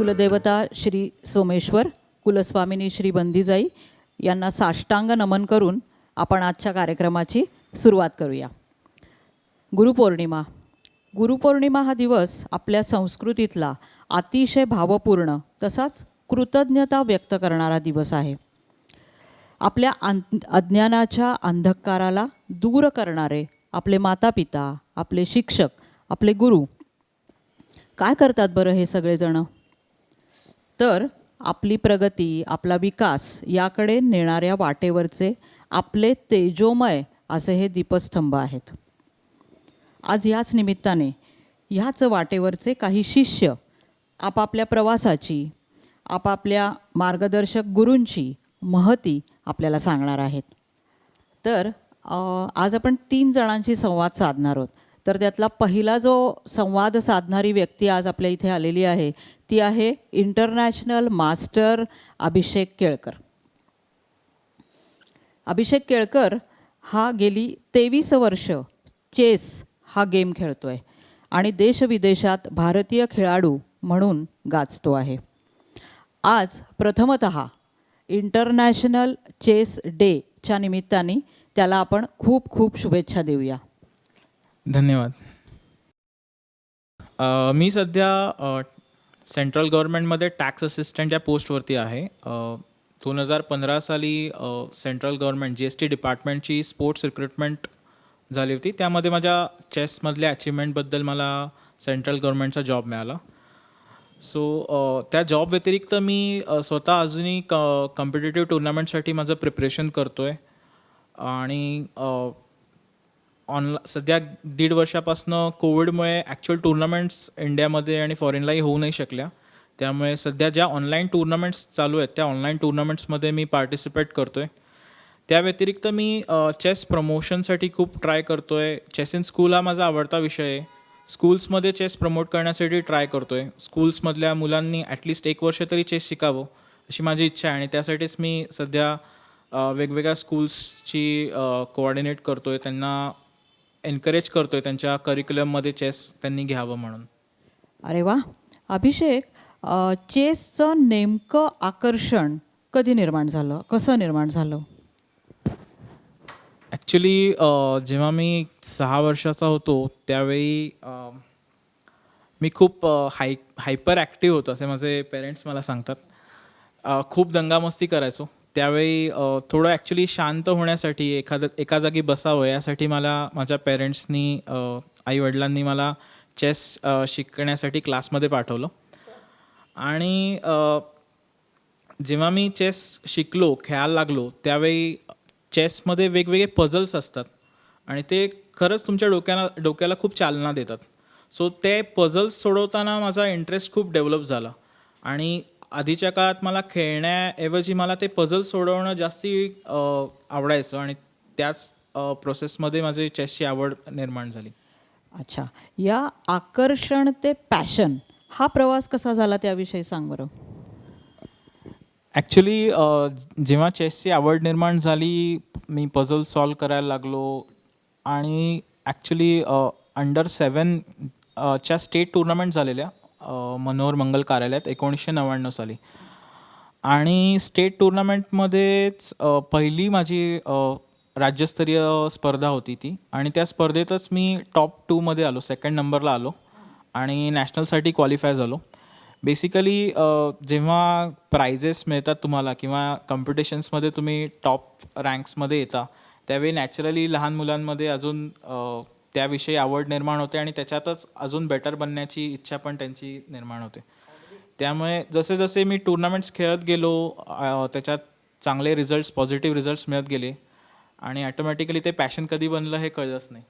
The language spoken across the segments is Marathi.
कुलदेवता श्री सोमेश्वर, कुलस्वामिनी श्री बंदीजाई यांना साष्टांग नमन करून आपण आजच्या कार्यक्रमाची सुरुवात करूया. गुरुपौर्णिमा. गुरुपौर्णिमा हा दिवस आपल्या संस्कृतीतला अतिशय भावपूर्ण तसाच कृतज्ञता व्यक्त करणारा दिवस आहे. आपल्या अज्ञानाच्या अंधकाराला दूर करणारे आपले मातापिता, आपले शिक्षक, आपले गुरु काय करतात बरं हे सगळेजण? तर आपली प्रगती, आपला विकास याकडे नेणाऱ्या वाटेवरचे आपले तेजोमय असे हे दीपस्तंभ आहेत. आज याच निमित्ताने ह्याच वाटेवरचे काही शिष्य आपापल्या प्रवासाची, आपापल्या मार्गदर्शक गुरूंची महती आपल्याला सांगणार आहेत. तर आज आपण 3 जणांशी संवाद साधणार आहोत. तर त्यातला पहिला जो संवाद साधणारी व्यक्ती आज आपल्या इथे आलेली आहे ती आहे इंटरनॅशनल मास्टर अभिषेक केळकर. अभिषेक केळकर हा गेली 23 वर्ष चेस हा गेम खेळतोय आणि देशविदेशात भारतीय खेळाडू म्हणून गाजतो आहे. आज प्रथमतः इंटरनॅशनल चेस डेच्या निमित्ताने त्याला आपण खूप खूप शुभेच्छा देऊया. धन्यवाद. मी सध्या सेंट्रल गव्हर्नमेंटमध्ये टॅक्स असिस्टंट या पोस्टवरती आहे. 2015 साली सेंट्रल गव्हर्नमेंट GST डिपार्टमेंटची स्पोर्ट्स रिक्रुटमेंट झाली होती. त्यामध्ये माझ्या चेसमधल्या अचिव्हमेंटबद्दल मला सेंट्रल गव्हर्नमेंटचा जॉब मिळाला. सो त्या जॉब व्यतिरिक्त मी स्वतः अजूनही कॉम्पिटेटिव्ह टुर्नामेंटसाठी माझं प्रिपरेशन करतो आहे. आणि सध्या 1.5 वर्षापासून कोविडमुळे ॲक्च्युअल टुर्नामेंट्स इंडियामध्ये आणि फॉरेनलाही होऊ नाही शकल्या. त्यामुळे सध्या ज्या ऑनलाईन टुर्नामेंट्स चालू आहेत त्या ऑनलाईन टुर्नामेंट्समध्ये मी पार्टिसिपेट करतो आहे. त्या व्यतिरिक्त मी चेस प्रमोशनसाठी खूप ट्राय करतो आहे. चेस इन स्कूल हा माझा आवडता विषय आहे. स्कूल्समध्ये चेस प्रमोट करण्यासाठी ट्राय करतो आहे. स्कूल्समधल्या मुलांनी ॲटलिस्ट 1 वर्ष तरी चेस शिकावं अशी माझी इच्छा आहे. आणि त्यासाठीच मी सध्या वेगवेगळ्या स्कूल्सची कोऑर्डिनेट करतो आहे. त्यांना एनकरेज करतो आहे त्यांच्या करिक्युलममध्ये चेस त्यांनी घ्यावं म्हणून. अरे वा. अभिषेक, चेसचं नेमकं आकर्षण कधी निर्माण झालं, कसं निर्माण झालं? ॲक्च्युली जेव्हा मी 6 वर्षाचा होतो त्यावेळी मी खूप हायपर ॲक्टिव्ह होतो असे माझे पेरेंट्स मला सांगतात. खूप दंगामस्ती करायचो. त्यावेळी थोडं ॲक्च्युली शांत होण्यासाठी एका जागी बसावं यासाठी मला माझ्या पेरेंट्सनी, आईवडिलांनी मला चेस शिकण्यासाठी क्लासमध्ये पाठवलं. आणि जेव्हा मी चेस शिकलो, खेळायला लागलो त्यावेळी चेसमध्ये वेगवेगळे पझल्स असतात आणि ते खरंच तुमच्या डोक्याला खूप चालना देतात. सो ते पझल्स सोडवताना माझा इंटरेस्ट खूप डेव्हलप झाला. आणि आधीच्या काळात मला खेळण्याऐवजी मला ते पझल सोडवणं जास्ती आवडायचं आणि त्याच प्रोसेसमध्ये माझी चेसची आवड निर्माण झाली. अच्छा, या आकर्षण ते पॅशन हा प्रवास कसा झाला त्याविषयी सांग बरं. ॲक्च्युली जेव्हा चेसची आवड निर्माण झाली मी पझल सॉल्व करायला लागलो. आणि ॲक्च्युली अंडर 7 च्या स्टेट टुर्नामेंट झालेल्या मनोहर मंगल कार्यालयात 1999 साली. आणि स्टेट टुर्नामेंटमध्येच पहिली माझी राज्यस्तरीय स्पर्धा होती ती. आणि त्या स्पर्धेतच मी टॉप 2 मध्ये आलो, 2nd नंबरला आलो आणि नॅशनलसाठी क्वालिफाय झालो. बेसिकली जेव्हा प्राइजेस मिळतात तुम्हाला किंवा कॉम्पिटिशन्समध्ये तुम्ही टॉप रँक्समध्ये येता त्यावेळी नॅचरली लहान मुलांमध्ये अजून त्याविषयी आवड निर्माण होते आणि त्याच्यातच अजून बेटर बनण्याची इच्छा पण त्यांची निर्माण होते. त्यामुळे जसे जसे मी टुर्नामेंट्स खेळत गेलो त्याच्यात चांगले रिझल्ट्स, पॉझिटिव्ह रिझल्ट्स मिळत गेले आणि ॲटोमॅटिकली ते पॅशन कधी बनलं हे कळलंच नाही.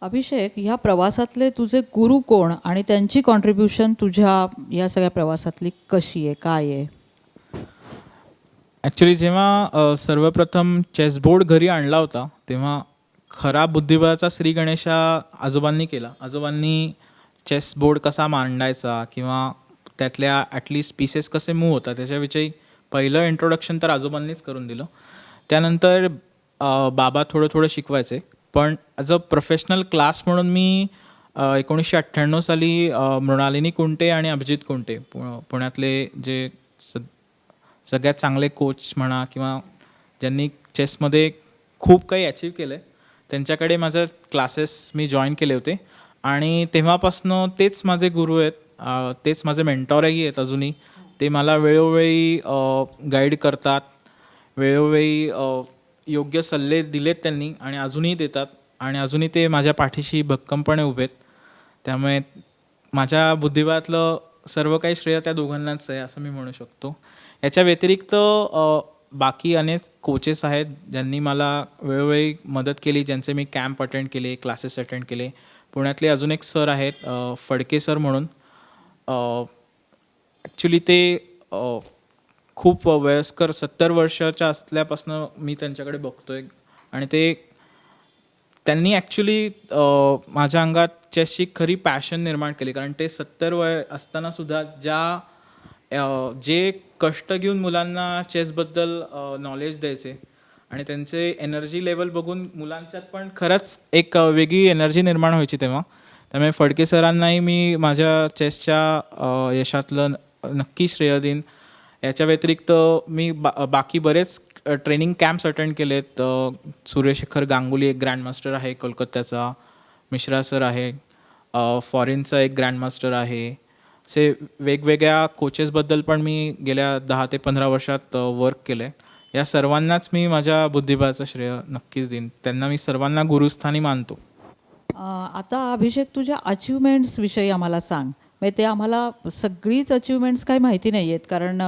अभिषेक, ह्या प्रवासातले तुझे गुरु कोण आणि त्यांची कॉन्ट्रीब्युशन तुझ्या या सगळ्या प्रवासातली कशी आहे, काय आहे? ॲक्च्युली जेव्हा सर्वप्रथम चेसबोर्ड घरी आणला होता तेव्हा खरा बुद्धिबळाचा श्री गणेशा आजोबांनी केला. आजोबांनी चेसबोर्ड कसा मांडायचा किंवा त्यातल्या ॲटलिस्ट पीसेस कसे मूव्ह होतात त्याच्याविषयी पहिलं इंट्रोडक्शन तर आजोबांनीच करून दिलं. त्यानंतर बाबा थोडं थोडं शिकवायचे. पण ॲज अ प्रोफेशनल क्लास म्हणून मी 1998 साली मृणालिनी कुंटे आणि अभिजित कुंटे पुण्यातले जे सगळ्यात चांगले कोच म्हणा किंवा ज्यांनी चेसमध्ये खूप काही अचीव केलं आहे त्यांच्याकडे माझं क्लासेस मी जॉईन केले होते आणि तेव्हापासनं तेच माझे गुरु आहेत, तेच माझे मेंटॉरही आहेत अजूनही. ते मला वेळोवेळी गाईड करतात, वेळोवेळी योग्य सल्ले दिलेत त्यांनी आणि अजूनही देतात आणि अजूनही ते माझ्या पाठीशी भक्कमपणे उभे आहेत. त्यामुळे माझ्या बुद्धिबळातलं सर्व काही श्रेय त्या दोघांनाच आहे असं मी म्हणू शकतो. याच्या व्यतिरिक्त बाकी अनेक कोचेस आहेत ज्यांनी मला वेळोवेळी मदत केली, ज्यांचे मी कॅम्प अटेंड केले, क्लासेस अटेंड केले. पुण्यातले अजून एक सर आहेत फडके सर म्हणून. ॲक्च्युली ते खूप वयस्कर 70 वर्षाच्या असल्यापासून मी त्यांच्याकडे बघतोय आणि त्यांनी ॲक्च्युली माझ्या अंगात चेसची खरी पॅशन निर्माण केली. कारण ते 70 वय असतानासुद्धा जे कष्ट घेऊन मुलांना चेसबद्दल नॉलेज द्यायचे आणि त्यांचे एनर्जी लेवल बघून मुलांच्यात पण खरंच एक वेगळी एनर्जी निर्माण व्हायची तेव्हा. त्यामुळे फडके सरांनाही मी माझ्या चेसच्या यशातलं नक्की श्रेय देईन. याच्या व्यतिरिक्त मी बाकी बरेच ट्रेनिंग कॅम्प्स अटेंड केलेत. सूर्यशेखर गांगुली एक ग्रँडमास्टर आहे कोलकात्याचा, मिश्रा सर आहे, फॉरेनचा एक ग्रँडमास्टर आहे. असे वेगवेगळ्या कोचेसबद्दल पण मी गेल्या 10 ते 15 वर्षात वर्क केलं आहे. या सर्वांनाच मी माझ्या बुद्धिबळाचं श्रेय नक्कीच देईन. त्यांना मी सर्वांना गुरुस्थानी मानतो. आता अभिषेक, तुझ्या अचिव्हमेंट्सविषयी आम्हाला सांग. म्हणजे ते आम्हाला सगळीच अचिव्हमेंट्स काही माहिती नाही आहेत, कारण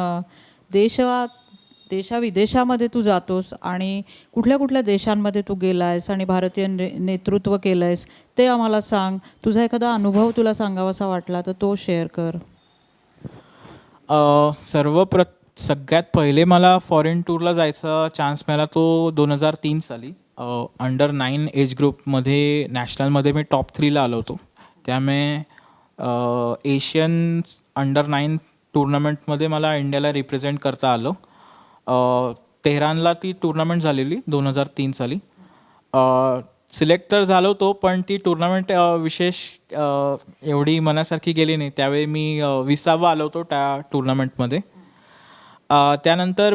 देशाविदेशामध्ये तू जातोस आणि कुठल्या कुठल्या देशांमध्ये तू गेला आहेस आणि भारतीय नेतृत्व केलं आहेस ते आम्हाला सांग. तुझा एखादा अनुभव तुला सांगावासा वाटला तर तो शेअर कर. सगळ्यात पहिले मला फॉरेन टूरला जायचा चान्स मिळाला तो 2003 साली. अंडर 9 एज ग्रुपमध्ये नॅशनलमध्ये मी टॉप 3ला आलो होतो. त्यामुळे एशियन अंडर 9 टुर्नामेंटमध्ये मला इंडियाला रिप्रेझेंट करता आलं. तेहरानला ती टुर्नामेंट झालेली 2003 साली. सिलेक्ट तर झालो होतो पण ती टुर्नामेंट विशेष एवढी मनासारखी गेली नाही. त्यावेळी मी 20वा आलो होतो त्या टुर्नामेंटमध्ये. त्यानंतर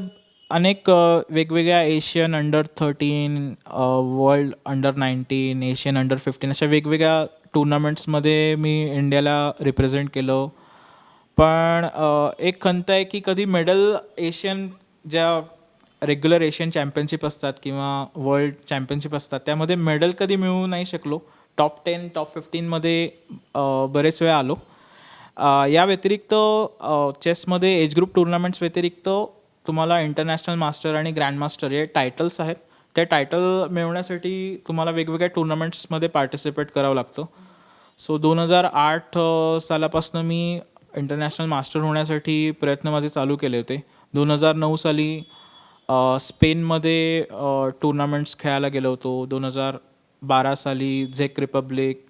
अनेक वेगवेगळ्या Asian under 13, world under 19, Asian under 15 अशा वेगवेगळ्या टुर्नामेंट्समध्ये मी इंडियाला रिप्रेझेंट केलं. पण एक खंत आहे की कधी मेडल एशियन ज्या रेग्युलर एशियन चॅम्पियनशिप असतात किंवा वर्ल्ड चॅम्पियनशिप असतात त्यामध्ये मेडल कधी मिळवू नाही शकलो. टॉप 10, टॉप 15मध्ये बरेच वेळा आलो. या व्यतिरिक्त चेसमध्ये एज ग्रुप टुर्नामेंट्स व्यतिरिक्त तुम्हाला इंटरनॅशनल मास्टर आणि ग्रँडमास्टर हे टायटल्स आहेत. ते टायटल मिळवण्यासाठी तुम्हाला वेगवेगळ्या टुर्नामेंट्समध्ये पार्टिसिपेट करावं लागतं. सो 2008 सालापासून मी इंटरनॅशनल मास्टर होण्यासाठी प्रयत्न माझे चालू केले होते. 2009 साली स्पेनमध्ये टुर्नामेंट्स खेळायला गेलो होतो. 2012 साली झेक रिपब्लिक,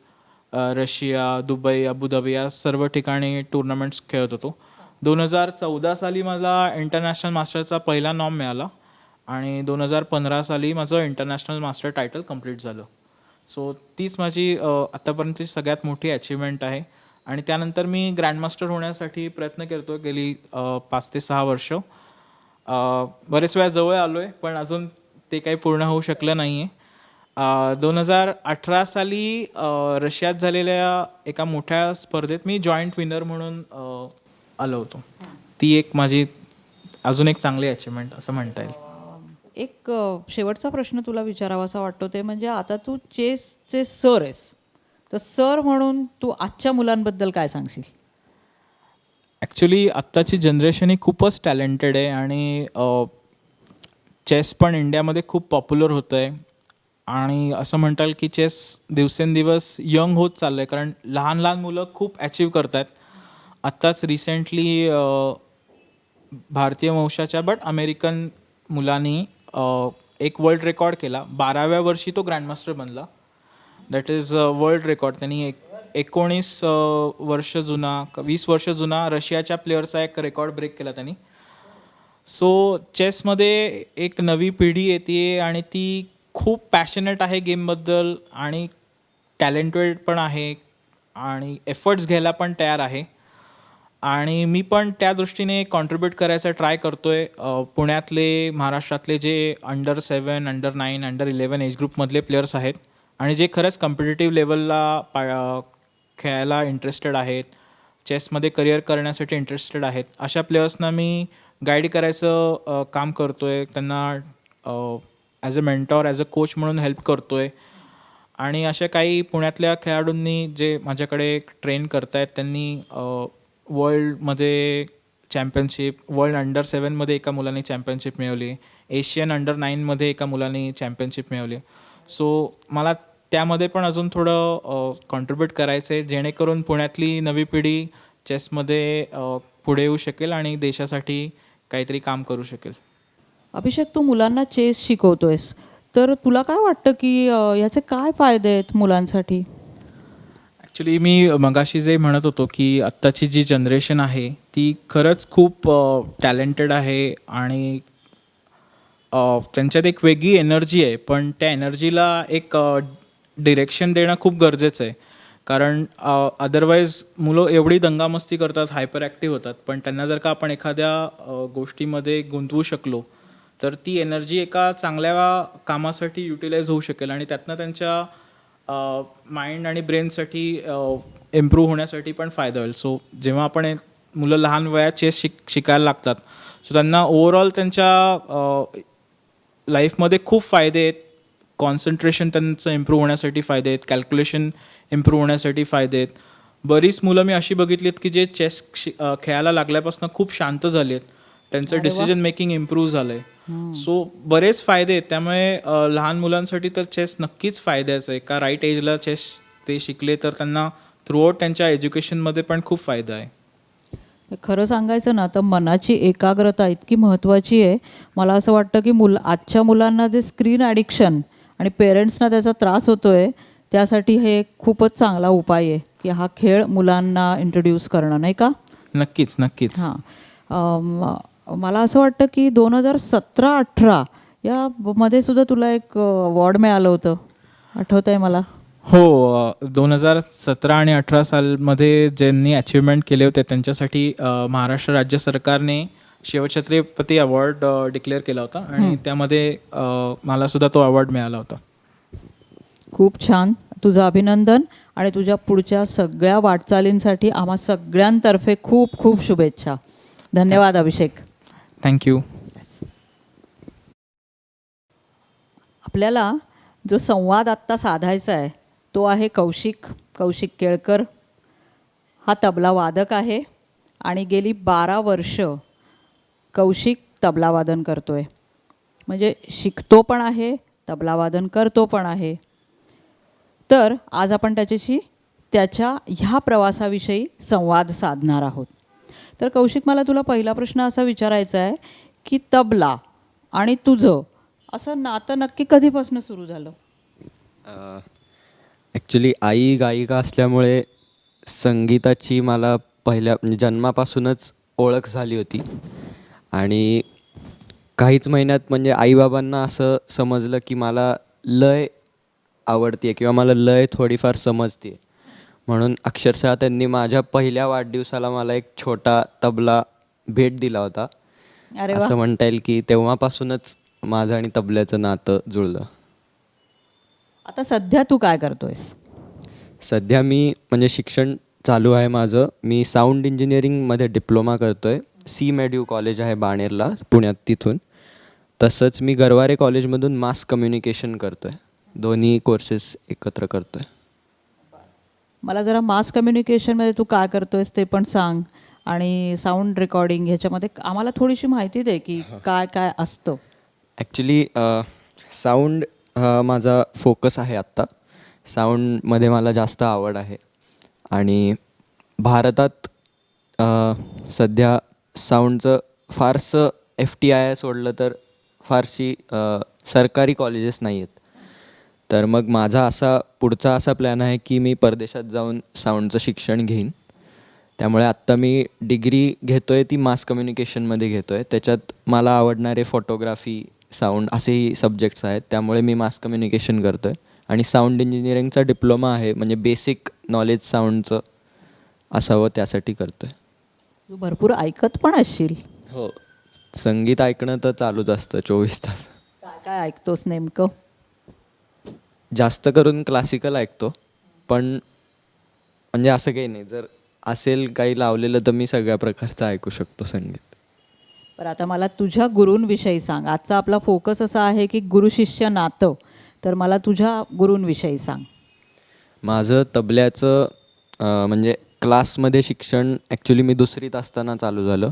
रशिया, दुबई, अबुधाबी या सर्व ठिकाणी टुर्नामेंट्स खेळत होतो. 2014 साली मला इंटरनॅशनल मास्टरचा पहिला नॉम मिळाला आणि 2015 साली माझं इंटरनॅशनल मास्टर टायटल कंप्लीट झालं. सो तीच माझी आत्तापर्यंतची सगळ्यात मोठी अचिव्हमेंट आहे. आणि त्यानंतर मी ग्रँडमास्टर होण्यासाठी प्रयत्न करतो गेली 5 ते 6 वर्ष. बरेच वेळा जवळ आलो आहे पण अजून ते काही पूर्ण होऊ शकलं नाही आहे. 2018 साली रशियात झालेल्या एका मोठ्या स्पर्धेत मी जॉईंट विनर म्हणून आलो होतो. ती एक माझी अजून एक चांगली अचिव्हमेंट असं म्हणता येईल. एक शेवटचा प्रश्न तुला विचारावासा वाटतो ते म्हणजे आता तू चेसचे सर आहेस, तर सर म्हणून तू आजच्या मुलांबद्दल काय सांगशील? ॲक्च्युली आत्ताची जनरेशन ही खूपच टॅलेंटेड आहे आणि चेस पण इंडियामध्ये खूप पॉप्युलर होतं आहे. आणि असं म्हणता येईल की चेस दिवसेंदिवस यंग होत चाललं आहे कारण लहान लहान मुलं खूप अचीव करत आहेत. आत्ताच रिसेंटली भारतीय वंशाच्या बट अमेरिकन मुलांनी एक वर्ल्ड रेकॉर्ड केला. 12व्या वर्षी तो ग्रँडमास्टर बनला. That is world record. त्यांनी 19 वर्ष जुना 20 वर्ष जुना रशियाच्या प्लेअरचा एक रेकॉर्ड ब्रेक केला त्यांनी. सो चेसमध्ये एक नवी पिढी येते आणि ती खूप पॅशनेट आहे गेमबद्दल आणि टॅलेंटेड पण आहे. आणि एफर्ट्स घ्यायला पण तयार आहे. आणि मी पण त्या दृष्टीने कॉन्ट्रीब्यूट करायचा ट्राय करतो आहे. पुण्यातले, महाराष्ट्रातले जे अंडर 7, अंडर 9, अंडर 11 एज ग्रुपमधले प्लेयर्स आहेत आणि जे खरंच कॉम्पिटिटिव्ह लेवलला खेळायला इंटरेस्टेड आहेत, चेसमध्ये करिअर करण्यासाठी इंटरेस्टेड आहेत, अशा प्लेयर्सना मी गाईड करायचं काम करतो आहे. त्यांना as a mentor, as a coach म्हणून हेल्प करतो आहे. आणि अशा काही पुण्यातल्या खेळाडूंनी जे माझ्याकडे ट्रेन करत आहेत, त्यांनी वर्ल्डमध्ये चॅम्पियनशिप, वर्ल्ड अंडर 7मध्ये एका मुलाने चॅम्पियनशिप मिळवली, एशियन अंडर 9मध्ये एका मुलाने चॅम्पियनशिप मिळवली. सो मला त्यामध्ये पण अजून थोडं कॉन्ट्रीब्यूट करायचं आहे, जेणेकरून पुण्यातली नवी पिढी चेसमध्ये पुढे येऊ शकेल आणि देशासाठी काहीतरी काम करू शकेल. अभिषेक, तू मुलांना चेस शिकवतोयस, तर तुला काय वाटतं की याचे काय फायदे आहेत मुलांसाठी? ॲक्च्युली मी मगाशी जे म्हणत होतो की आत्ताची जी जनरेशन आहे ती खरंच खूप टॅलेंटेड आहे आणि त्यांच्यात एक वेगळी एनर्जी आहे. पण त्या एनर्जीला एक डिरेक्शन देणं खूप गरजेचं आहे. कारण अदरवाईज मुलं एवढी दंगामस्ती करतात, हायपर ॲक्टिव्ह होतात, पण त्यांना जर का आपण एखाद्या गोष्टीमध्ये गुंतवू शकलो तर ती एनर्जी एका चांगल्या कामासाठी युटिलाइज होऊ शकेल आणि त्यातनं त्यांच्या माइंड आणि ब्रेनसाठी इम्प्रूव्ह होण्यासाठी पण फायदा होईल. सो जेव्हा आपण मुलं लहान वयात चेस शिकायला लागतात, सो त्यांना ओव्हरऑल त्यांच्या लाईफमध्ये खूप फायदे आहेत. कॉन्सन्ट्रेशन त्यांचं इम्प्रूव्ह होण्यासाठी फायदे आहेत, कॅल्क्युलेशन इम्प्रूव्ह होण्यासाठी फायदे आहेत. बरीच मुलं मी अशी बघितली आहेत की जे चेस खेळायला लागल्यापासून खूप शांत झाली आहेत, त्यांचं डिसिजन मेकिंग इम्प्रूव्ह झालं आहे. सो बरेच फायदे आहेत. त्यामुळे लहान मुलांसाठी तर चेस नक्कीच फायद्याचं आहे. का राईट एजला चेस ते शिकले तर त्यांना थ्रूआउट त्यांच्या एज्युकेशनमध्ये पण खूप फायदा आहे. खरं सांगायचं ना तर मनाची एकाग्रता इतकी महत्त्वाची आहे. मला असं वाटतं की आजच्या मुलांना जे स्क्रीन ॲडिक्शन आणि पेरेंट्सना त्याचा त्रास होतो आहे, त्यासाठी हे खूपच चांगला उपाय आहे की हा खेळ मुलांना इंट्रोड्यूस करणं, नाही का? नक्कीच नक्कीच. मला असं वाटतं की 2017-18 यामध्ये सुद्धा तुला एक अवॉर्ड मिळालं होतं, आठवतं आहे मला? हो, 2017 आणि 18 सालमध्ये ज्यांनी अचिव्हमेंट केले होते त्यांच्यासाठी महाराष्ट्र राज्य सरकारने शिवछत्रपती अवॉर्ड डिक्लेअर केला होता आणि त्यामध्ये मला सुद्धा तो अवॉर्ड मिळाला होता. खूप छान, तुझं अभिनंदन आणि तुझ्या पुढच्या सगळ्या वाटचालींसाठी आम्हा सगळ्यांतर्फे खूप खूप शुभेच्छा. धन्यवाद अभिषेक. थँक्यू. आपल्याला जो संवाद आत्ता साधायचा आहे तो आहे कौशिक केळकर. हा तबला वादक आहे आणि गेली 12 वर्ष कौशिक तबलावादन करतो आहे. म्हणजे शिकतो पण आहे, तबलावादन करतो पण आहे. तर आज आपण त्याच्याशी त्याच्या ह्या प्रवासाविषयी संवाद साधणार आहोत. तर कौशिक, मला तुला पहिला प्रश्न असा विचारायचा आहे की तबला आणि तुझं असं नातं नक्की कधीपासून सुरू झालं? ॲक्च्युली आई गायिका असल्यामुळे संगीताची मला म्हणजे जन्मापासूनच ओळख झाली होती. आणि काहीच महिन्यात म्हणजे आईबाबांना असं समजलं की मला लय आवडते किंवा मला लय थोडीफार समजते. म्हणून अक्षरशः त्यांनी माझ्या पहिल्या वाढदिवसाला मला एक छोटा तबला भेट दिला होता. अरे वा. असं म्हणता येईल की तेव्हापासूनच माझं आणि तबल्याचं नातं जुळलं. आता सध्या तू काय करतोयस? सध्या मी म्हणजे शिक्षण चालू आहे माझं. मी साऊंड इंजिनिअरिंगमध्ये डिप्लोमा करतो आहे. CMEDU कॉलेज आहे बाणेरला, पुण्यात, तिथून. तसंच मी गरवारे कॉलेजमधून मास कम्युनिकेशन करतो आहे. दोन्ही कोर्सेस एकत्र करतो आहे. मला जरा मास कम्युनिकेशनमध्ये तू काय करतोयस ते पण सांग, आणि साऊंड रेकॉर्डिंग ह्याच्यामध्ये आम्हाला थोडीशी माहिती दे की काय काय असतं. ॲक्च्युली साऊंड हा माझा फोकस आहे आत्ता. साऊंडमध्ये मला जास्त आवड आहे आणि भारतात सध्या साऊंडचं फारसं FTI सोडलं तर फारशी सरकारी कॉलेजेस नाही आहेत. तर मग माझा पुढचा असा प्लॅन आहे की मी परदेशात जाऊन साऊंडचं शिक्षण घेईन. त्यामुळे आत्ता मी डिग्री घेतो आहे ती मास कम्युनिकेशनमध्ये घेतो आहे. त्याच्यात मला आवडणारे फोटोग्राफी, साऊंड असेही सब्जेक्ट्स आहेत. त्यामुळे मी मास कम्युनिकेशन करतो आहे. आणि साऊंड इंजिनिअरिंगचा डिप्लोमा आहे, म्हणजे बेसिक नॉलेज साऊंडचं असावं त्यासाठी करतो आहे. तू भरपूर ऐकत पण असशील. हो, संगीत ऐकणं तर चालूच असतं 24 तास. काय काय ऐकतोस नेमकं? जास्त करून क्लासिकल ऐकतो, पण म्हणजे असं काही नाही, जर असेल काही लावलेलं तर मी सगळ्या प्रकारचं ऐकू शकतो संगीत. बरं, आता मला तुझ्या गुरूंविषयी सांग. आजचा आपला फोकस असा आहे की गुरु शिष्य नातं, तर मला तुझ्या गुरूंविषयी सांग. माझं तबल्याचं म्हणजे क्लासमध्ये शिक्षण ॲक्च्युली मी 2रीत असताना चालू झालं.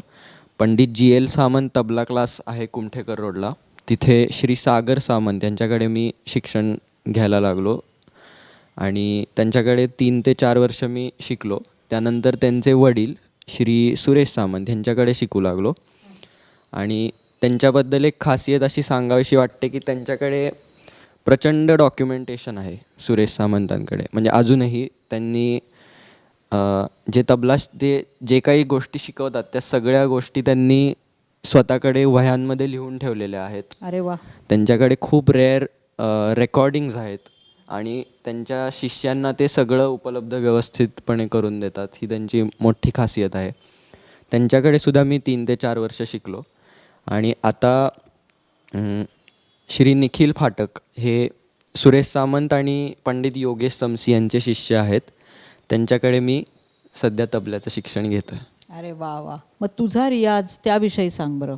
पंडित GL सामंत तबला क्लास आहे कुमठेकर रोडला, तिथे श्री सागर सामंत यांच्याकडे मी शिक्षण घ्यायला लागलो आणि त्यांच्याकडे 3 ते 4 वर्ष मी शिकलो. त्यानंतर त्यांचे वडील श्री सुरेश सामंत यांच्याकडे शिकू लागलो आणि त्यांच्याबद्दल एक खासियत अशी सांगावीशी वाटते की त्यांच्याकडे प्रचंड डॉक्युमेंटेशन आहे सुरेश सामंतांकडे. म्हणजे अजूनही त्यांनी जे तबला ते जे काही गोष्टी शिकवतात त्या सगळ्या गोष्टी त्यांनी स्वतःकडे वह्यांमध्ये लिहून ठेवलेल्या आहेत. अरे वा. त्यांच्याकडे खूप रेअर रेकॉर्डिंग्ज आहेत आणि त्यांच्या शिष्यांना ते सगळं उपलब्ध व्यवस्थितपणे करून देतात. ही त्यांची मोठी खासियत आहे. त्यांच्याकडे सुद्धा मी 3 ते 4 वर्ष शिकलो आणि आता श्री निखिल फाटक हे सुरेश सामंत आणि पंडित योगेश समसी यांचे शिष्य आहेत. त्यांच्याकडे मी सध्या तबल्याचं शिक्षण घेतो आहे. अरे वा वा. मग तुझा रियाज त्याविषयी सांग बरं.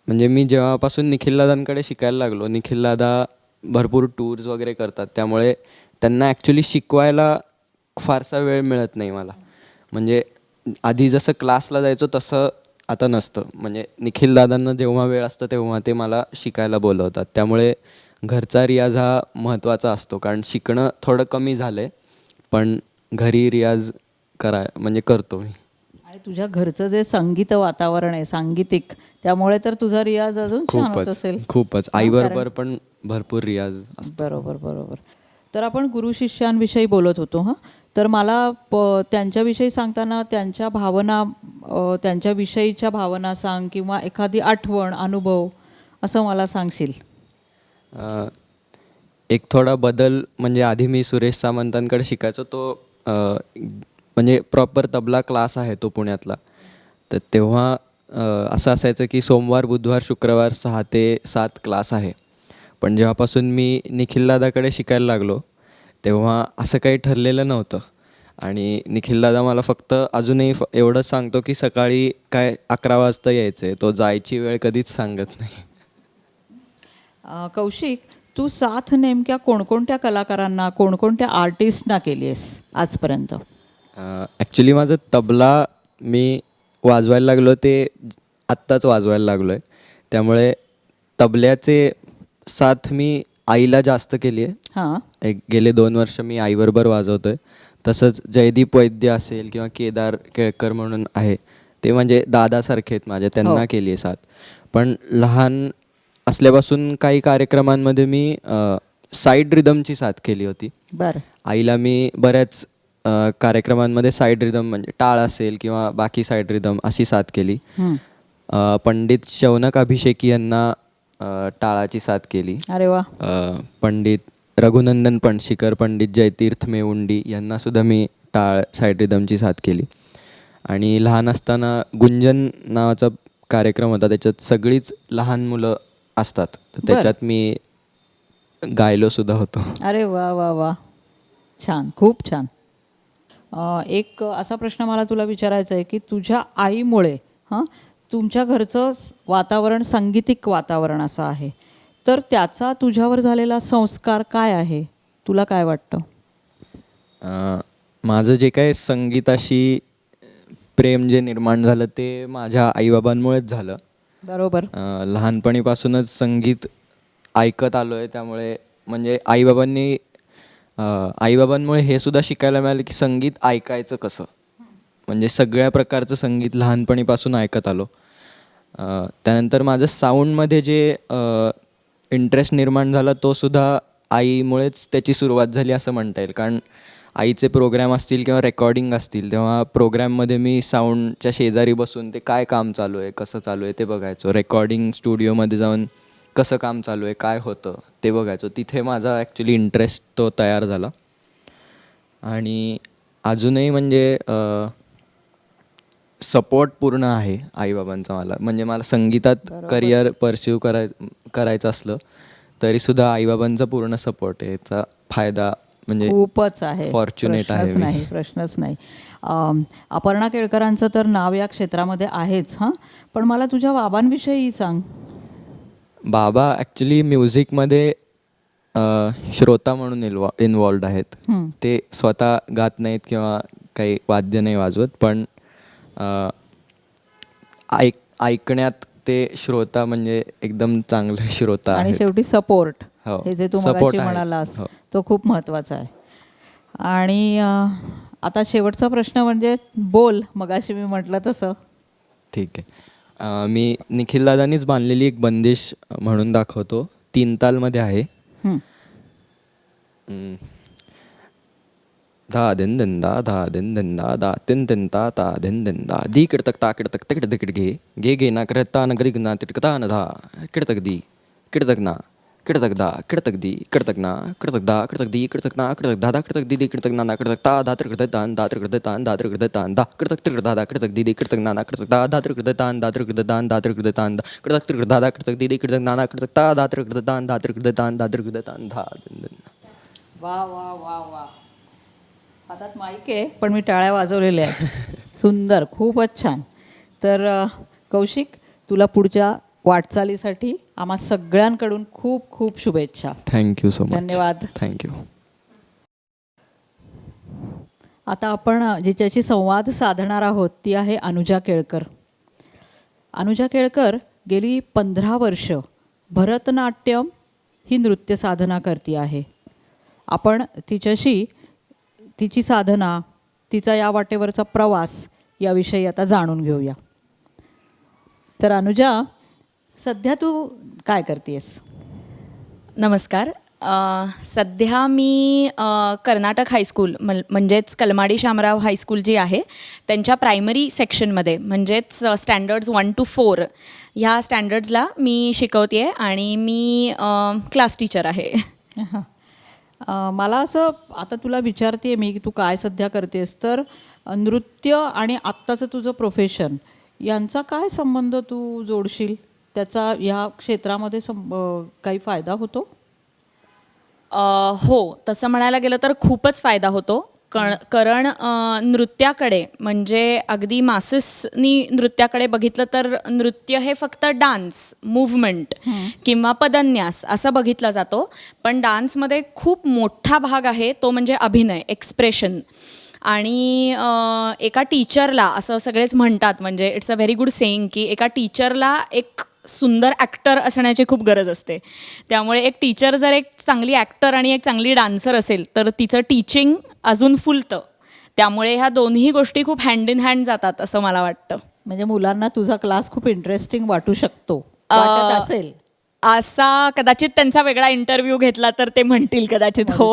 म्हणजे मी जेव्हापासून निखिलदादांकडे शिकायला लागलो, निखिलदादा भरपूर टूर्स वगैरे करतात, त्यामुळे त्यांना ॲक्च्युली शिकवायला फारसा वेळ मिळत नाही मला. म्हणजे आधी जसं क्लासला जायचो तसं आता नसतं. म्हणजे निखिलदादांना जेव्हा वेळ असतं तेव्हा ते मला शिकायला बोलवतात. त्यामुळे घरचा रियाज हा महत्त्वाचा असतो, कारण शिकणं थोडं कमी झालं आहे, पण घरी रियाज म्हणजे करतो मी. आणि तुझ्या घरचं जे संगीत वातावरण आहे सांगीतिक, त्यामुळे तर तुझा रियाज अजून छान होत असेल. खूपच आईबरोबर पण भरपूर रियाज असतो. बरोबर बरोबर. तर आपण गुरु शिष्यांविषयी बोलत होतो. हां, तर मला त्यांच्याविषयी सांगताना त्यांच्या भावना, त्यांच्याविषयीच्या भावना सांग, किंवा एखादी आठवण, अनुभव असं मला सांगशील. एक थोडा बदल म्हणजे आधी मी सुरेश सामंतांकडे शिकायचो, तो म्हणजे प्रॉपर तबला क्लास आहे तो पुण्यातला. तर तेव्हा असं असायचं की सोमवार, बुधवार, शुक्रवार 6 ते 7 क्लास आहे. पण जेव्हापासून मी निखिलदादाकडे शिकायला लागलो तेव्हा असं काही ठरलेलं नव्हतं आणि निखिलदादा मला फक्त अजूनही एवढंच सांगतो की सकाळी काय 11 वाजता यायचं आहे. तो जायची वेळ कधीच सांगत नाही. कौशिक, तू साथ नेमक्या कोणकोणत्या कलाकारांना, कोणकोणत्या आर्टिस्टना केली आहेस आजपर्यंत? ॲक्च्युली माझं तबला मी वाजवायला लागलो ते आत्ताच वाजवायला लागलो आहे. त्यामुळे तबल्याचे साथ मी आईला जास्त केली आहे. हां. एक गेले 2 वर्ष मी आईबरोबर वाजवतो आहे. तसंच जयदीप वैद्य असेल किंवा केदार केळकर म्हणून आहे, ते म्हणजे दादासारखे आहेत माझे, त्यांना केली आहे साथ. पण लहान असल्यापासून काही कार्यक्रमांमध्ये मी साईड रिदमची साथ केली होती. बरं. आईला मी बऱ्याच कार्यक्रमांमध्ये साईड रिदम म्हणजे टाळ असेल किंवा बाकी साईड रिदम अशी साथ केली. पंडित शौनक अभिषेकी यांना टाळाची साथ केली. अरे वा. पंडित रघुनंदन पणशीकर, पंडित जयतीर्थ मेवुंडी यांनासुद्धा मी टाळ साईड रिदमची साथ केली. आणि लहान असताना गुंजन नावाचा कार्यक्रम होता, त्याच्यात सगळीच लहान मुलं असतात, तर त्याच्यात मी गायलो सुद्धा होतो. अरे वा वा वा. छान, खूप छान. एक असा प्रश्न मला तुला विचारायचा आहे की तुझ्या आईमुळे तुमच्या घरचं वातावरण सांगीतिक वातावरण असं आहे, तर त्याचा तुझ्यावर झालेला संस्कार काय आहे, तुला काय वाटतं? माझं जे काय संगीताशी प्रेम जे निर्माण झालं ते माझ्या आईबाबांमुळेच झालं. बरोबर. लहानपणीपासूनच संगीत ऐकत आलो आहे, त्यामुळे म्हणजे आईबाबांमुळे हे सुद्धा शिकायला मिळालं की संगीत ऐकायचं कसं. म्हणजे सगळ्या प्रकारचं संगीत लहानपणीपासून ऐकत आलो. त्यानंतर माझं साऊंडमध्ये जे इंटरेस्ट निर्माण झाला तो सुद्धा आईमुळेच त्याची सुरुवात झाली असं म्हणता येईल. कारण आईचे प्रोग्रॅम असतील किंवा रेकॉर्डिंग असतील तेव्हा प्रोग्रॅममध्ये मी साऊंडच्या शेजारी बसून ते काय काम चालू आहे, कसं चालू आहे ते बघायचो. रेकॉर्डिंग स्टुडिओमध्ये जाऊन कसं काम चालू आहे, काय होतं ते बघायचो. तिथे माझा ॲक्च्युली इंटरेस्ट तो तयार झाला. आणि अजूनही म्हणजे सपोर्ट पूर्ण आहे आईबाबांचा मला. म्हणजे मला संगीतात करिअर परस्यू करायचं असलं तरीसुद्धा आईबाबांचा पूर्ण सपोर्ट आहे. याचा फायदा म्हणजे खूपच आहे. फॉर्च्युनेट आहे प्रश्नच मी. नाही, प्रश्नच नाही. अपर्णा केळकरांचं तर नाव या क्षेत्रामध्ये आहेच हां, पण मला तुझ्या बाबांविषयी सांग. बाबा ॲक्च्युली म्युझिकमध्ये श्रोता म्हणून इन्वॉल्ड आहेत. ते स्वतः गात नाहीत किंवा काही वाद्य नाही वाजवत, पण ऐकण्यात ते श्रोता म्हणजे एकदम चांगले श्रोता आणि आहेत. शेवटी सपोर्ट, हो, हे जे तू support मगाशी आहेच. म्हणालास हो. तो खूप महत्त्वाचा आहे. आणि आता शेवटचा प्रश्न म्हणजे बोल, मगाशी मी म्हटलं तसं. ठीक आहे. मी निखिल दादानीच बांधलेली एक बंदिश म्हणून दाखवतो. 3 तालमध्ये आहे. हं. धा दिन दिन दा धा दिन दिन दा दा तिन तिन ता ता दिन दिन दा दी किडतक ता किडतक तिकड तिकड गे गे ना करता न गरिग ना तिटकता न धा किडतक दी किडतक ना किडतक दा किडतक दी किडतक ना किडतक दा किडतक दी किडतक ना किडतक दा दा किडतक दी दी किडतक ना ना किडतक ता दा तिकड तान दा तिकड तान दा तिकड तान दा किडतक तिकड दा दा किडतक दी दी किडतक ना ना किडतक दा दा तिकड तान दा तिकड तान दा तिकड तान दा किडतक तिकड दा दा किडतक दी दी किडतक ना ना किडतक ता दा तिकड तान दा तिकड तान दा तिकड तान धा दिन दिन. वा वा वा वा. हातात माईक आहे पण मी टाळ्या वाजवलेल्या आहेत. सुंदर, खूपच छान. तर कौशिक, तुला पुढच्या वाटचालीसाठी आम्हा सगळ्यांकडून खूप खूप शुभेच्छा. Thank you so much. धन्यवाद. थँक्यू. आता आपण जिच्याशी संवाद साधणार आहोत ती आहे अनुजा केळकर. अनुजा केळकर गेली 15 वर्ष भरतनाट्यम ही नृत्य साधना करते आहे. आपण तिच्याशी तिची साधना, तिचा या वाटेवरचा प्रवास याविषयी आता जाणून घेऊया. तर अनुजा, सध्या तू काय करतेस? नमस्कार. सध्या मी कर्नाटक हायस्कूल म्हणजेच कलमाडी शामराव हायस्कूल जी आहे त्यांच्या प्रायमरी सेक्शनमध्ये म्हणजेच स्टँडर्ड्स 1 to 4 ह्या स्टँडर्ड्सला मी शिकवते आहे आणि मी क्लास टीचर आहे. मला असं आता तुला विचारते मी की तू काय सध्या करतेस, तर नृत्य आणि आत्ताचं तुझं प्रोफेशन यांचा काय संबंध तू जोडशील? त्याचा ह्या क्षेत्रामध्ये काही फायदा होतो? हो, तसं म्हणायला गेलं तर खूपच फायदा होतो. कारण नृत्याकडे म्हणजे अगदी मासेसनी नृत्याकडे बघितलं तर नृत्य हे फक्त डान्स, मूव्हमेंट किंवा पदन्यास असं बघितला जातो. पण डान्समध्ये खूप मोठा भाग आहे तो म्हणजे अभिनय, एक्सप्रेशन. आणि एका टीचरला असं सगळेच म्हणतात, म्हणजे it's a very good saying की एका टीचरला एक सुंदर ॲक्टर असण्याची खूप गरज असते. त्यामुळे एक टीचर जर एक चांगली ॲक्टर आणि एक चांगली डान्सर असेल तर तिचं टीचिंग अजून फुलतं. त्यामुळे ह्या दोन्ही गोष्टी खूप हँड इन हँड जातात असं मला वाटतं. म्हणजे मुलांना तुझा क्लास खूप इंटरेस्टिंग वाटू शकतो, वाटत असेल असा कदाचित त्यांचा वेगळा इंटरव्ह्यू घेतला तर ते म्हणतील कदाचित हो.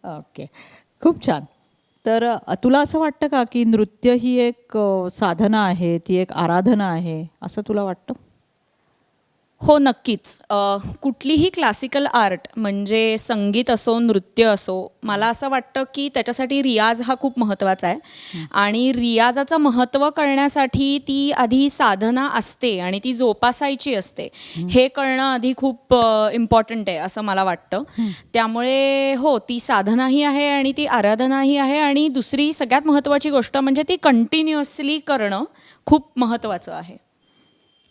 ओके, खूप छान. तर तुला असं वाटतं का की नृत्य ही एक साधना आहे, ती एक आराधना आहे, असं तुला वाटतं? हो, नक्कीच. कुठलीही क्लासिकल आर्ट म्हणजे संगीत असो, नृत्य असो, मला असं वाटतं की त्याच्यासाठी रियाज हा खूप महत्त्वाचा आहे. आणि रियाजाचं महत्त्व कळण्यासाठी ती आधी साधना असते आणि ती जोपासायची असते, हे कळणं आधी खूप इम्पॉर्टंट आहे असं मला वाटतं. त्यामुळे हो, ती साधनाही आहे आणि ती आराधनाही आहे. आणि दुसरी सगळ्यात महत्त्वाची गोष्ट म्हणजे ती कंटिन्युअसली करणं खूप महत्त्वाचं आहे.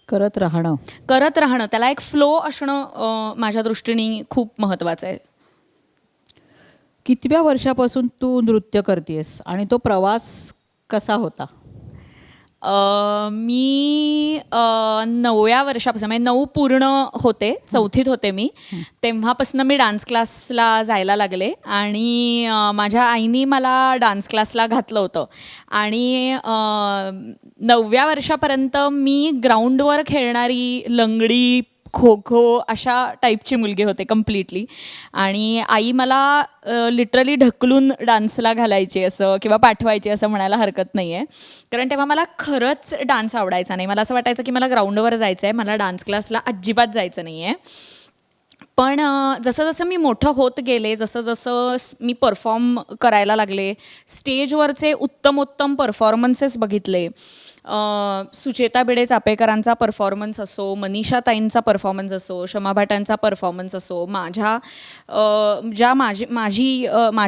करत राहणं, त्याला एक फ्लो असणं माझ्या दृष्टीने खूप महत्त्वाचं आहे. कितव्या वर्षापासून तू नृत्य करतेस आणि तो प्रवास कसा होता? मी 9व्या वर्षापासून म्हणजे 9 पूर्ण होते, 4थीत होते मी, तेव्हापासून मी डान्स क्लासला जायला लागले. आणि माझ्या आईनी मला डान्स क्लासला घातलं होतं. आणि 9व्या वर्षापर्यंत मी ग्राउंडवर खेळणारी लंगडी, खो खो अशा टाईपची मुलगी होते कम्प्लिटली. आणि आई मला लिटरली ढकलून डान्सला घालायची असं किंवा पाठवायची असं म्हणायला हरकत नाही आहे. कारण तेव्हा मला खरंच डान्स आवडायचा नाही. मला असं वाटायचं की मला ग्राउंडवर जायचं आहे, मला डान्स क्लासला अजिबात जायचं नाही आहे. पण जसं जसं मी मोठं होत गेले, जसं जसं मी परफॉर्म करायला लागले, स्टेजवरचे उत्तमोत्तम परफॉर्मन्सेस बघितले. सुचेता बिडे चापेकरांचा परफॉर्मन्स असो, मनीषा ताईंचा परफॉर्मन्स असो, शमा भाटांचा परफॉर्मन्स असो, माझ्या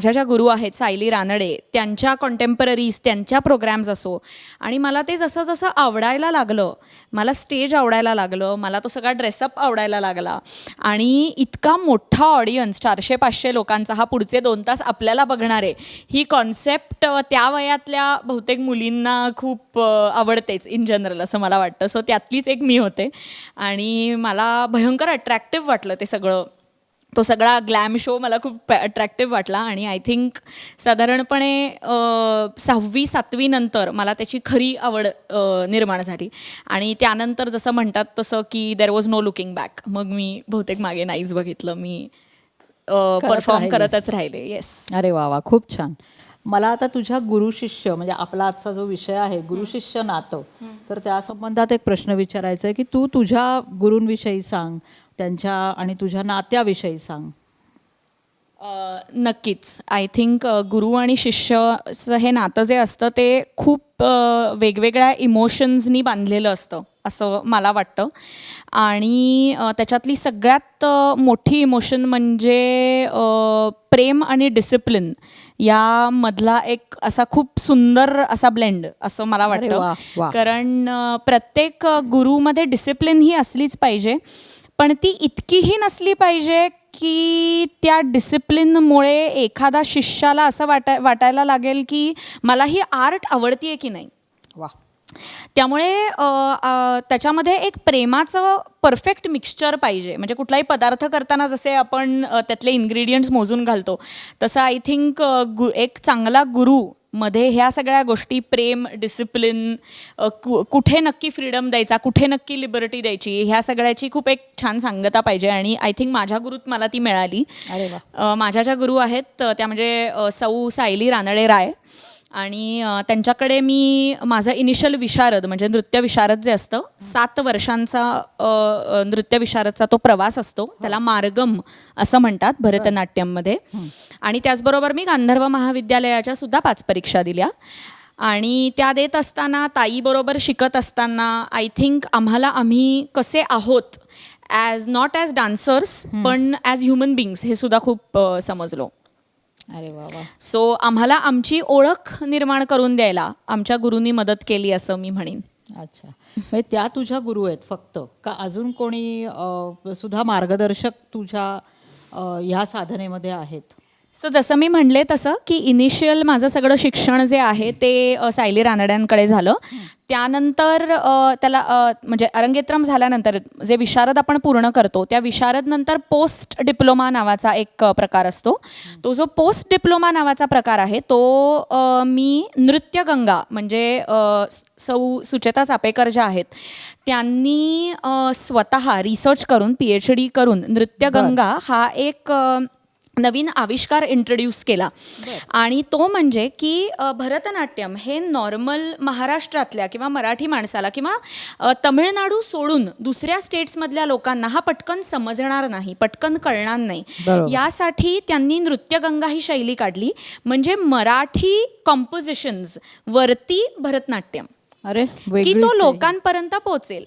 ज्या गुरु आहेत सायली रानडे, त्यांच्या कॉन्टेम्पररीज, त्यांच्या प्रोग्रॅम्स असो, आणि मला ते जसं जसं आवडायला लागलं, मला स्टेज आवडायला लागलं, मला तो सगळा ड्रेसअप आवडायला लागला, आणि इतका मोठा ऑडियन्स 400-500 लोकांचा हा पुढचे 2 तास आपल्याला बघणार आहे, ही कॉन्सेप्ट त्या वयातल्या बहुतेक मुलींना खूप आवडतेच इन जनरल असं मला वाटतं. सो त्यातलीच एक मी होते आणि मला भयंकर अट्रॅक्टिव्ह वाटलं ते सगळं. तो सगळा ग्लॅम शो मला खूप अट्रॅक्टिव्ह वाटला आणि आय थिंक साधारणपणे 6वी-7वी नंतर मला त्याची खरी आवड निर्माण झाली. आणि त्यानंतर जसं म्हणतात तसं की there was no looking back. मग मी बहुतेक मागे नाहीच बघितलं, मी परफॉर्म करतच राहिले. येस. अरे वा वा, खूप छान. मला आता तुझ्या गुरु शिष्य, म्हणजे आपला आजचा जो विषय आहे गुरु शिष्य नातं, तर त्या संबंधात एक प्रश्न विचारायचा आहे की तू तुझ्या गुरूंविषयी सांग, त्यांच्या आणि तुझ्या नात्याविषयी सांग. नक्कीच. आय थिंक गुरु आणि शिष्याचं हे नातं जे असतं ते खूप वेगवेगळ्या इमोशन्सनी बांधलेलं असतं असं मला वाटतं. आणि त्याच्यातली सगळ्यात मोठी इमोशन म्हणजे प्रेम आणि डिसिप्लिन यामधला एक असा खूप सुंदर असा ब्लेंड असं मला अरे वा, वाटतं. वा. कारण प्रत्येक गुरुमध्ये डिसिप्लिन ही असलीच पाहिजे, पण ती इतकीही नसली पाहिजे की त्या डिसिप्लिनमुळे एखादा शिष्याला असं वाटायला लागेल की मला ही आर्ट आवडतीये की नाही. वा. त्यामुळे त्याच्यामध्ये एक प्रेमाचं परफेक्ट मिक्सचर पाहिजे. म्हणजे कुठलाही पदार्थ करताना जसे आपण त्यातले इन्ग्रेडियंट्स मोजून घालतो, तसं आय थिंक एक चांगला गुरु मध्ये ह्या सगळ्या गोष्टी, प्रेम, डिसिप्लिन, कुठे नक्की फ्रीडम द्यायचा, कुठे नक्की लिबर्टी द्यायची, ह्या सगळ्याची खूप एक छान सांगता पाहिजे. आणि आय थिंक माझ्या गुरुत मला ती मिळाली. अरे वा. माझ्या ज्या गुरु आहेत त्या म्हणजे सौ सायली रानडे राय, आणि त्यांच्याकडे मी माझं इनिशियल विशारद म्हणजे नृत्य विशारद जे असतं, 7 वर्षांचा नृत्य विशारदचा तो प्रवास असतो, त्याला मार्गम असं म्हणतात भरतनाट्यममध्ये. आणि त्याचबरोबर मी गांधर्व महाविद्यालयाच्या सुद्धा 5 परीक्षा दिल्या. आणि त्या देत असताना, ताईबरोबर शिकत असताना आय थिंक आम्ही कसे आहोत नॉट ॲज डान्सर्स पण ॲज ह्युमन बिंग्स हे सुद्धा खूप समजलो. अरे वा वा. सो आम्हाला आमची ओळख निर्माण करून द्यायला आमच्या गुरूंनी मदत केली असं मी म्हणेन. अच्छा, म्हणजे त्या तुझ्या गुरु आहेत फक्त, का अजून कोणी सुद्धा मार्गदर्शक तुझ्या ह्या साधनेमध्ये आहेत? सो जसं मी म्हणले तसं की इनिशियल माझं सगळं शिक्षण जे आहे ते सायली रानड्यांकडे झालं. त्यानंतर त्याला म्हणजे अरंगेत्रम झाल्यानंतर जे विशारद आपण पूर्ण करतो, त्या विशारद नंतर पोस्ट डिप्लोमा नावाचा एक प्रकार असतो. तो जो पोस्ट डिप्लोमा नावाचा प्रकार आहे तो मी नृत्यगंगा म्हणजे सौ सुचेता चापेकर ज्या आहेत त्यांनी स्वतः रिसर्च करून PhD करून नृत्यगंगा हा एक नवीन आविष्कार इंट्रोड्यूस केला. आणि तो म्हणजे की भरतनाट्यम हे नॉर्मल महाराष्ट्रातल्या किंवा मराठी माणसाला किंवा तमिळनाडू सोडून दुसऱ्या स्टेट्समधल्या लोकांना हा पटकन समजणार नाही, पटकन कळणार नाही. यासाठी त्यांनी नृत्यगंगा ही शैली काढली, म्हणजे मराठी कॉम्पोजिशन्स वरती भरतनाट्यम, अरे की तो लोकांपर्यंत पोहोचेल.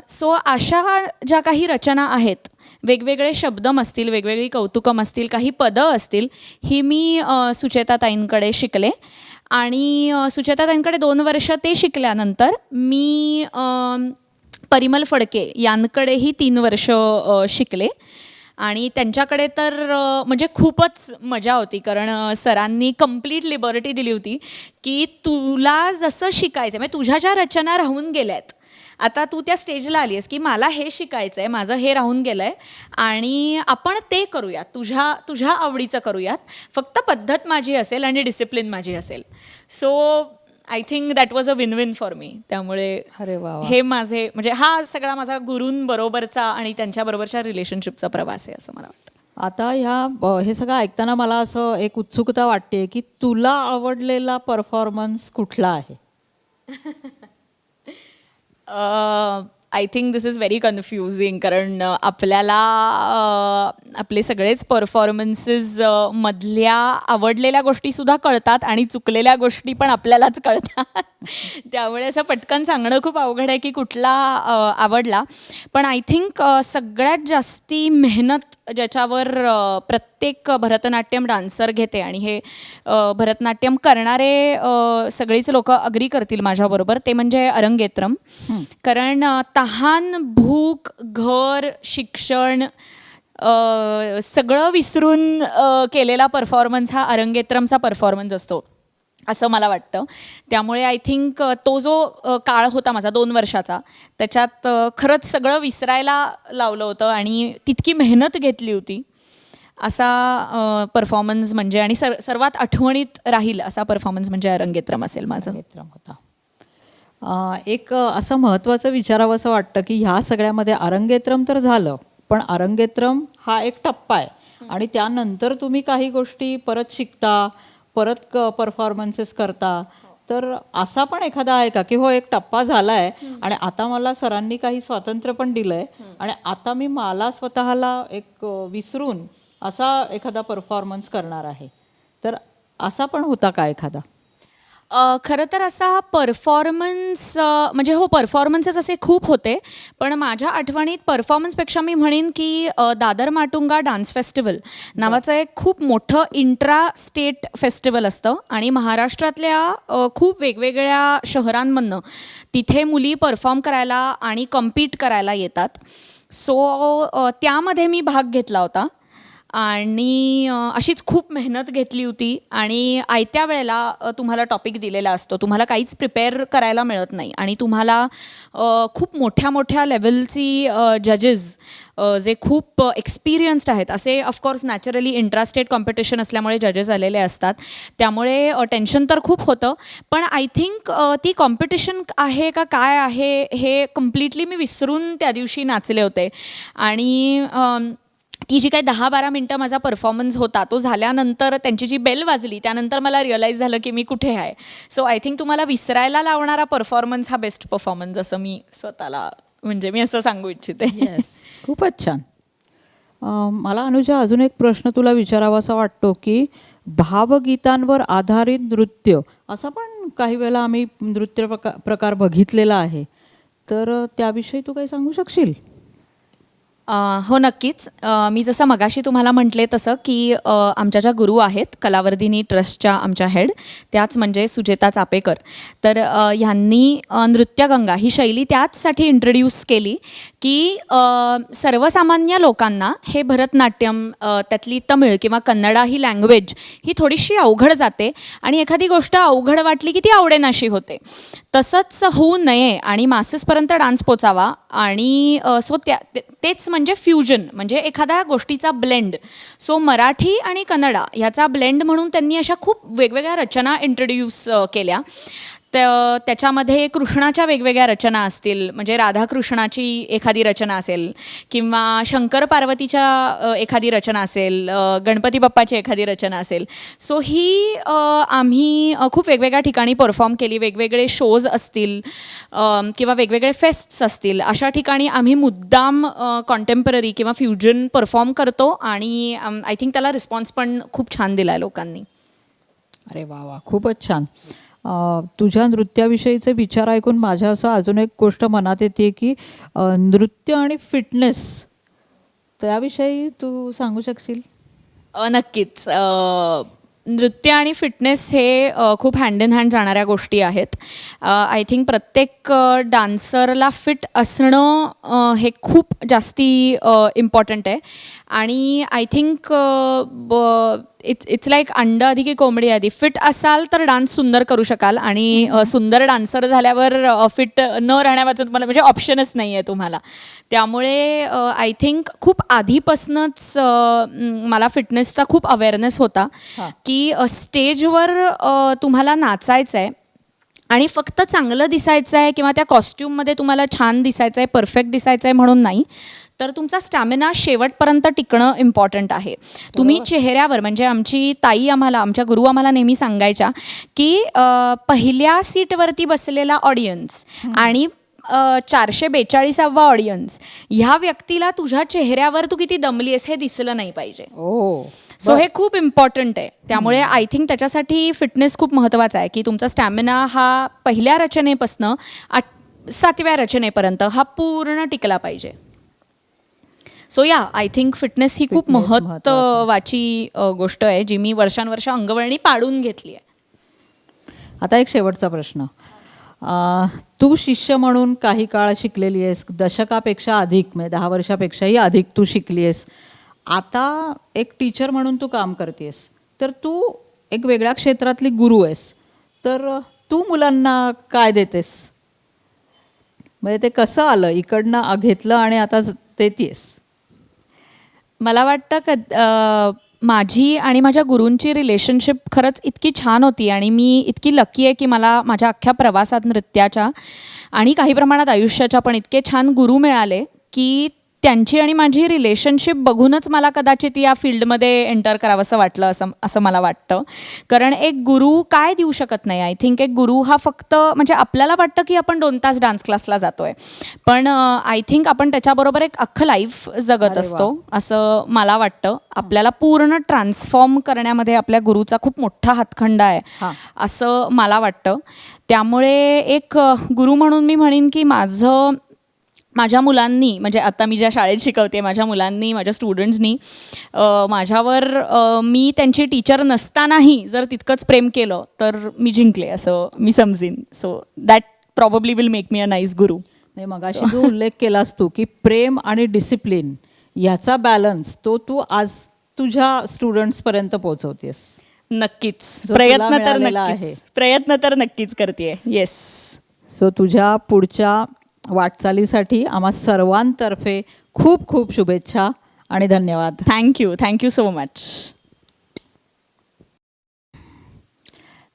सो अशा ज्या काही रचना आहेत, वेगवेगळे शब्दम असतील, वेगवेगळी कौतुकम असतील, काही पदं असतील, ही मी सुचेताताईंकडे शिकले. आणि सुचेताताईंकडे 2 वर्ष ते शिकल्यानंतर मी परिमल फडके यांकडेही 3 वर्ष शिकले. आणि त्यांच्याकडे तर म्हणजे खूपच मजा होती, कारण सरांनी कम्प्लीट लिबर्टी दिली होती की तुला जसं शिकायचं, म्हणजे तुझ्या ज्या रचना राहून गेल्या आहेत, आता तू त्या स्टेजला आली आहेस की मला हे शिकायचं आहे, माझं हे राहून गेलं आहे आणि आपण ते करूयात, तुझ्या आवडीचं करूयात, फक्त पद्धत माझी असेल आणि डिसिप्लिन माझी असेल. So I think that was a win win for me. त्यामुळे अरे वा वा. हे माझे म्हणजे हा सगळा माझा गुरूंबरोबरचा आणि त्यांच्याबरोबरच्या रिलेशनशिपचा प्रवास आहे असं मला वाटतं. आता हे सगळं ऐकताना मला असं एक उत्सुकता वाटते की तुला आवडलेला परफॉर्मन्स कुठला आहे? I think this is very confusing, कारण आपल्याला आपले सगळेच परफॉर्मन्सेस मधल्या आवडलेल्या गोष्टीसुद्धा कळतात आणि चुकलेल्या गोष्टी पण आपल्यालाच कळतात. त्यामुळे असं पटकन सांगणं खूप अवघड आहे की कुठला आवडला. पण आय थिंक सगळ्यात जास्ती मेहनत ज्याच्यावर प्रत्येक भरतनाट्यम डान्सर घेते, आणि हे भरतनाट्यम करणारे सगळीच लोक अग्री करतील माझ्याबरोबर, ते म्हणजे अरंगेत्रम. कारण तहान, भूक, घर, शिक्षण सगळं विसरून केलेला परफॉर्मन्स हा अरंगेत्रमचा परफॉर्मन्स असतो असं मला वाटतं. त्यामुळे आय थिंक तो जो काळ होता माझा 2 वर्षाचा, त्याच्यात खरंच सगळं विसरायला लावलं होतं आणि तितकी मेहनत घेतली होती असा परफॉर्मन्स म्हणजे, आणि सर्वात आठवणीत राहील असा परफॉर्मन्स म्हणजे अरंगेत्रम असेल माझं. अरंगेत्रम होता. एक असं महत्त्वाचं विचारावं असं वाटतं की ह्या सगळ्यामध्ये अरंगेत्रम तर झालं, पण अरंगेत्रम हा एक टप्पा आहे आणि त्यानंतर तुम्ही काही गोष्टी परत शिकता, परत परफॉर्मन्सेस करता. तर असा पण एखादा आहे का की हो एक टप्पा झाला आहे आणि आता मला सरांनी काही स्वातंत्र्य पण दिलं आहे आणि आता मी मला स्वतःला एक विसरून असा एखादा परफॉर्मन्स करणार आहे, तर असा पण होता का एखादा? खरं तर असा परफॉर्मन्स म्हणजे हो, परफॉर्मन्सेस असे खूप होते, पण माझ्या आठवणीत परफॉर्मन्सपेक्षा मी म्हणेन की दादर माटुंगा डान्स फेस्टिवल नावाचं एक खूप मोठं इंट्रा स्टेट फेस्टिवल असतं आणि महाराष्ट्रातल्या खूप वेगवेगळ्या शहरांमधनं तिथे मुली परफॉर्म करायला आणि कम्पीट करायला येतात. सो त्यामध्ये मी भाग घेतला होता आणि अशीच खूप मेहनत घेतली होती. आणि आयत्या वेळेला तुम्हाला टॉपिक दिलेला असतो, तुम्हाला काहीच प्रिपेअर करायला मिळत नाही आणि तुम्हाला खूप मोठ्या मोठ्या लेवलची जजेस जे खूप एक्सपिरियन्स्ड आहेत असे, ऑफकोर्स नॅचरली इंट्रास्टेट कॉम्पिटिशन असल्यामुळे जजेस आलेले असतात, त्यामुळे टेन्शन तर खूप होतं. पण आय थिंक ती कॉम्पिटिशन आहे का काय आहे हे कम्प्लिटली मी विसरून त्या दिवशी नाचले होते. आणि ती जी काही 10-12 मिनटं माझा परफॉर्मन्स होता तो झाल्यानंतर त्यांची जी बेल वाजली त्यानंतर मला रिअलाईज झालं की मी कुठे आहे. सो आय थिंक तुम्हाला विसरायला लावणारा परफॉर्मन्स हा बेस्ट परफॉर्मन्स असं मी स्वतःला म्हणजे मी असं सांगू इच्छिते. येस, खूपच छान. मला अनुजा अजून एक प्रश्न तुला विचारावासा वाटतो की भावगीतांवर आधारित नृत्य असा पण काही वेळेला आम्ही नृत्य प्रकार बघितलेला आहे, तर त्याविषयी तू काही सांगू शकशील? हो, नक्कीच. मी जसं मगाशी तुम्हाला म्हटले तसं की आमच्या ज्या गुरु आहेत कलावर्धिनी ट्रस्टच्या आमच्या हेड, त्याच म्हणजे सुजेता चापेकर, तर ह्यांनी नृत्यगंगा ही शैली त्याचसाठी इंट्रोड्यूस केली की सर्वसामान्य लोकांना हे भरतनाट्यम, त्यातली तमिळ किंवा कन्नडा ही लँग्वेज ही थोडीशी अवघड जाते आणि एखादी गोष्ट अवघड वाटली की ती आवडेनाशी होते. तसंच होऊ नये आणि मासेसपर्यंत डान्स पोचावा आणि सो तेच म्हणजे फ्युजन, म्हणजे एखाद्या गोष्टीचा ब्लेंड. सो मराठी आणि कन्नडा ह्याचा ब्लेंड म्हणून त्यांनी अशा खूप वेगवेगळ्या रचना इंट्रोड्यूस केल्या. त्याच्यामध्ये कृष्णाच्या वेगवेगळ्या रचना असतील, म्हणजे राधाकृष्णाची एखादी रचना असेल किंवा शंकर पार्वतीच्या एखादी रचना असेल, गणपती बाप्पाची एखादी रचना असेल. सो ही आम्ही खूप वेगवेगळ्या ठिकाणी परफॉर्म केली. वेगवेगळे शोज असतील किंवा वेगवेगळे फेस्ट्स असतील, अशा ठिकाणी आम्ही मुद्दाम कॉन्टेम्पररी किंवा फ्युजन परफॉर्म करतो आणि आय थिंक त्याला रिस्पॉन्स पण खूप छान दिला आहे लोकांनी. अरे वा वा, खूपच छान. तुझ्या नृत्याविषयीचे विचार ऐकून माझ्या असं अजून एक गोष्ट मनात येते की नृत्य आणि फिटनेस, त्याविषयी तू सांगू शकशील? नक्कीच. नृत्य आणि फिटनेस हे खूप हँड इन हँड जाणाऱ्या गोष्टी आहेत. आय थिंक प्रत्येक डान्सरला फिट असणं हे खूप जास्ती इम्पॉर्टंट आहे. आणि आय थिंक इट्स लाईक अंडा आधी की कोंबडी आधी. फिट असाल तर डान्स सुंदर करू शकाल आणि सुंदर डान्सर झाल्यावर फिट न राहण्यावाचं तुम्हाला म्हणजे ऑप्शनच नाही आहे तुम्हाला. त्यामुळे आय थिंक खूप आधीपासूनच मला फिटनेसचा खूप अवेअरनेस होता की स्टेजवर तुम्हाला नाचायचं आहे आणि फक्त चांगलं दिसायचं आहे किंवा त्या कॉस्ट्यूममध्ये तुम्हाला छान दिसायचं आहे, परफेक्ट दिसायचं आहे म्हणून नाही, तर तुमचा स्टॅमिना शेवटपर्यंत टिकणं इम्पॉर्टंट आहे. तुम्ही चेहऱ्यावर, म्हणजे आमची ताई आम्हाला, आमच्या गुरु आम्हाला नेहमी सांगायच्या की पहिल्या सीटवरती बसलेला ऑडियन्स आणि 442वा ऑडियन्स, ह्या व्यक्तीला तुझ्या चेहऱ्यावर तू किती दमली आहेस हे दिसलं नाही पाहिजे. सो हे खूप इम्पॉर्टंट आहे. त्यामुळे आय थिंक त्याच्यासाठी फिटनेस खूप महत्त्वाचा आहे, की तुमचा स्टॅमिना हा पहिल्या रचनेपासनं 7व्या रचनेपर्यंत हा पूर्ण टिकला पाहिजे. सो आय थिंक फिटनेस ही खूप Fitness महत्त्वाची गोष्ट आहे, जी मी वर्षानुवर्ष अंगवळणी पाडून घेतली आहे. आता एक शेवटचा प्रश्न. तू शिष्य म्हणून काही काळ शिकलेली आहेस, दशकापेक्षा अधिक म्हणजे 10 वर्षापेक्षाही अधिक तू शिकली आहेस. आता एक टीचर म्हणून तू काम करतेस, तर तू एक वेगळ्या क्षेत्रातली गुरु आहेस, तर तू मुलांना काय देतेस? म्हणजे ते कसं आलं, इकडनं घेतलं आणि आता देतेस? मला वाटतं माझी आणि माझ्या गुरूंची रिलेशनशिप खरंच इतकी छान होती आणि मी इतकी लकी आहे की मला माझ्या अख्ख्या प्रवासात नृत्याच्या आणि काही प्रमाणात आयुष्याच्या पण इतके छान गुरु मिळाले की त्यांची आणि माझी रिलेशनशिप बघूनच मला कदाचित या फील्डमध्ये एंटर करावंसं वाटलं असं मला वाटतं. कारण एक गुरु काय देऊ शकत नाही. आय थिंक एक गुरु हा फक्त म्हणजे आपल्याला वाटतं की आपण 2 तास डान्स क्लासला जातोय, पण आय थिंक आपण त्याच्याबरोबर एक अख्खं लाईफ जगत असतो असं मला वाटतं. आपल्याला पूर्ण ट्रान्सफॉर्म करण्यामध्ये आपल्या गुरुचा खूप मोठा हातखंड आहे असं मला वाटतं. त्यामुळे एक गुरु म्हणून मी म्हणेन की माझ्या मुलांनी म्हणजे आता मी ज्या शाळेत शिकवते माझ्या मुलांनी माझ्या स्टुडंट्सनी माझ्यावर मी त्यांची टीचर नसतानाही जर तितकंच प्रेम केलं तर मी जिंकले असं मी समजीन. So that probably will make me a nice guru. नाही, मगाशी जो उल्लेख केलास तू की प्रेम आणि डिसिप्लिन ह्याचा बॅलन्स तू आज तुझ्या स्टुडंट्सपर्यंत पोहोचवतेस. नक्कीच जो प्रयत्न तुला तर मिळालेला नक्कीच नक्कीच करते. येस. सो तुझ्या पुढच्या वाटचालीसाठी आम्हा सर्वांतर्फे खूप खूप शुभेच्छा आणि धन्यवाद. Thank you so much.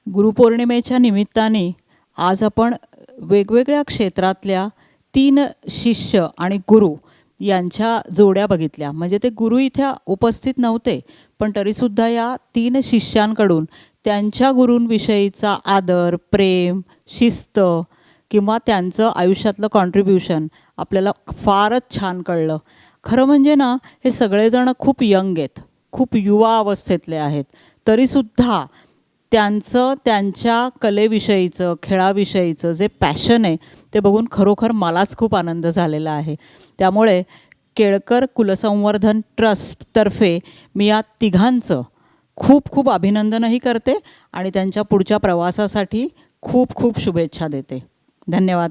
गुरुपौर्णिमेच्या निमित्ताने आज आपण वेगवेगळ्या क्षेत्रातल्या 3 शिष्य आणि गुरु यांच्या जोड्या बघितल्या. म्हणजे ते गुरु इथे उपस्थित नव्हते, पण तरीसुद्धा या 3 शिष्यांकडून त्यांच्या गुरूंविषयीचा आदर, प्रेम, शिस्त किंवा त्यांचं आयुष्यातलं कॉन्ट्रीब्युशन आपल्याला फारच छान कळलं. खरं म्हणजे ना, हे सगळेजण खूप यंग आहेत, खूप युवा अवस्थेतले आहेत, तरीसुद्धा त्यांच्या कलेविषयीचं, खेळाविषयीचं जे पॅशन आहे ते बघून खरोखर मलाच खूप आनंद झालेला आहे. त्यामुळे केळकर कुलसंवर्धन ट्रस्टतर्फे मी या तिघांचं खूप खूप अभिनंदनही करते आणि त्यांच्या पुढच्या प्रवासासाठी खूप खूप शुभेच्छा देते. धन्यवाद.